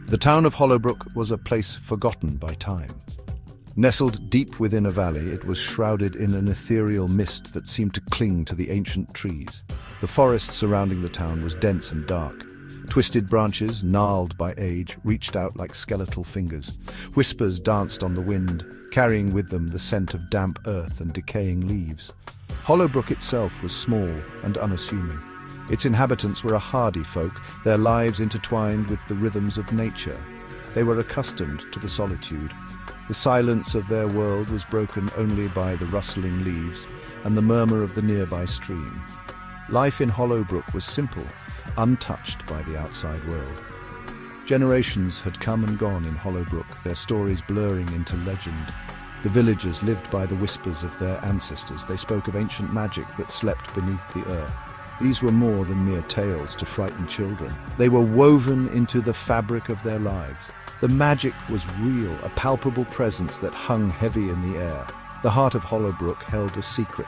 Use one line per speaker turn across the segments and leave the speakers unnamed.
The town of Hollowbrook was a place forgotten by time. Nestled deep within a valley, it was shrouded in an ethereal mist that seemed to cling to the ancient trees. The forest surrounding the town was dense and dark. Twisted branches, gnarled by age, reached out like skeletal fingers. Whispers danced on the wind, carrying with them the scent of damp earth and decaying leaves. Hollowbrook itself was small and unassuming. Its inhabitants were a hardy folk, their lives intertwined with the rhythms of nature. They were accustomed to the solitude. The silence of their world was broken only by the rustling leaves and the murmur of the nearby stream. Life in Hollowbrook was simple, untouched by the outside world. Generations had come and gone in Hollowbrook, their stories blurring into legend. The villagers lived by the whispers of their ancestors. They spoke of ancient magic that slept beneath the earth. These were more than mere tales to frighten children. They were woven into the fabric of their lives. The magic was real, a palpable presence that hung heavy in the air. The heart of Hollowbrook held a secret.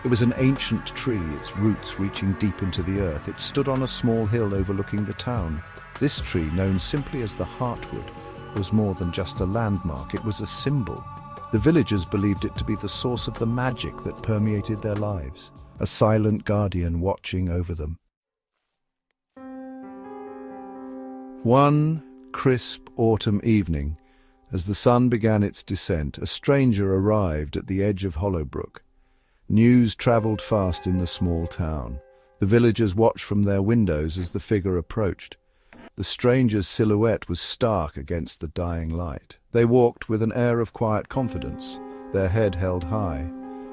It was an ancient tree, its roots reaching deep into the earth. It stood on a small hill overlooking the town. This tree, known simply as the Heartwood, was more than just a landmark. It was a symbol. The villagers believed it to be the source of the magic that permeated their lives, a silent guardian watching over them. One crisp autumn evening, as the sun began its descent, a stranger arrived at the edge of Hollowbrook. News travelled fast in the small town. The villagers watched from their windows as the figure approached. The stranger's silhouette was stark against the dying light. They walked with an air of quiet confidence, their head held high.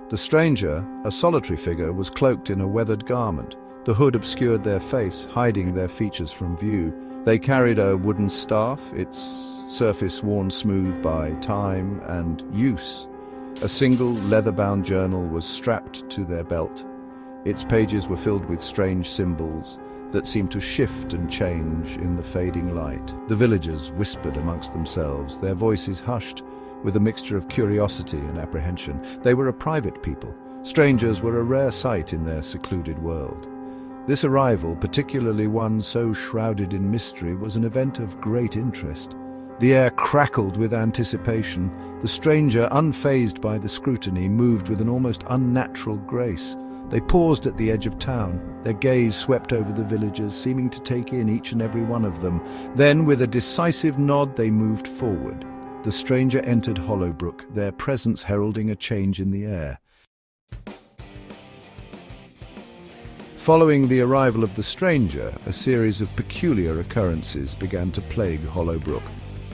The stranger, a solitary figure, was cloaked in a weathered garment. The hood obscured their face, hiding their features from view. They carried a wooden staff, its surface worn smooth by time and use. A single leather-bound journal was strapped to their belt. Its pages were filled with strange symbols that seemed to shift and change in the fading light. The villagers whispered amongst themselves, their voices hushed with a mixture of curiosity and apprehension. They were a private people. Strangers were a rare sight in their secluded world. This arrival, particularly one so shrouded in mystery, was an event of great interest. The air crackled with anticipation. The stranger, unfazed by the scrutiny, moved with an almost unnatural grace. They paused at the edge of town. Their gaze swept over the villagers, seeming to take in each and every one of them. Then, with a decisive nod, they moved forward. The stranger entered Hollowbrook, their presence heralding a change in the air. Following the arrival of the stranger, a series of peculiar occurrences began to plague Hollowbrook.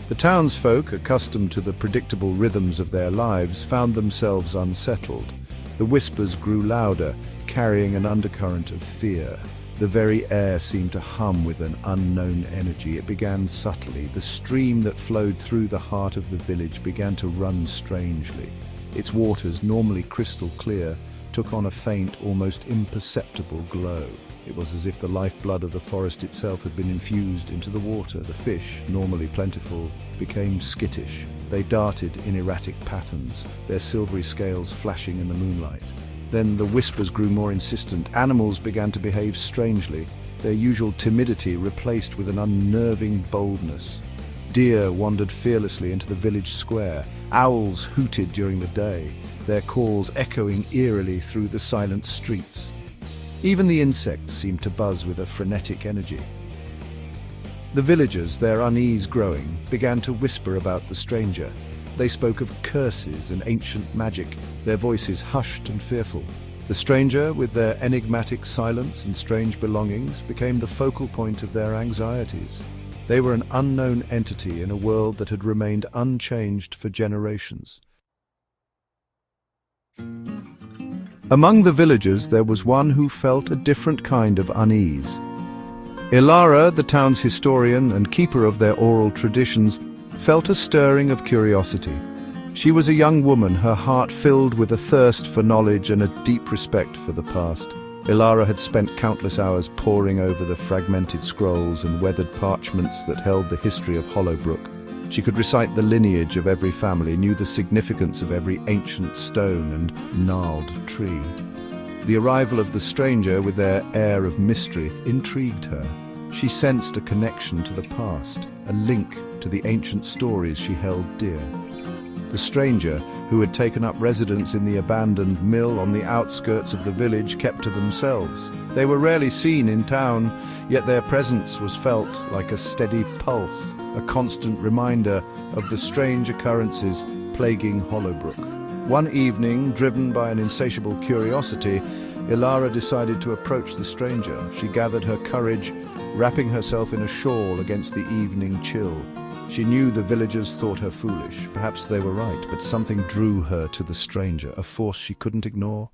The townsfolk, accustomed to the predictable rhythms of their lives, found themselves unsettled. The whispers grew louder, carrying an undercurrent of fear. The very air seemed to hum with an unknown energy. It began subtly. The stream that flowed through the heart of the village began to run strangely. Its waters, normally crystal clear, took on a faint, almost imperceptible glow. It was as if the lifeblood of the forest itself had been infused into the water. The fish, normally plentiful, became skittish. They darted in erratic patterns, their silvery scales flashing in the moonlight. Then the whispers grew more insistent. Animals began to behave strangely, their usual timidity replaced with an unnerving boldness. Deer wandered fearlessly into the village square. Owls hooted during the day, their calls echoing eerily through the silent streets. Even the insects seemed to buzz with a frenetic energy. The villagers, their unease growing, began to whisper about the stranger. They spoke of curses and ancient magic, their voices hushed and fearful. The stranger, with their enigmatic silence and strange belongings, became the focal point of their anxieties. They were an unknown entity in a world that had remained unchanged for generations. Among the villagers, there was one who felt a different kind of unease. Elara, the town's historian and keeper of their oral traditions, felt a stirring of curiosity. She was a young woman, her heart filled with a thirst for knowledge and a deep respect for the past. Elara had spent countless hours poring over the fragmented scrolls and weathered parchments that held the history of Hollowbrook. She could recite the lineage of every family, knew the significance of every ancient stone and gnarled tree. The arrival of the stranger, with their air of mystery, intrigued her. She sensed a connection to the past, a link to the ancient stories she held dear. The stranger, who had taken up residence in the abandoned mill on the outskirts of the village, kept to themselves. They were rarely seen in town, yet their presence was felt like a steady pulse, a constant reminder of the strange occurrences plaguing Hollowbrook. One evening, driven by an insatiable curiosity, Elara decided to approach the stranger. She gathered her courage, wrapping herself in a shawl against the evening chill. She knew the villagers thought her foolish. Perhaps they were right, but something drew her to the stranger, a force she couldn't ignore.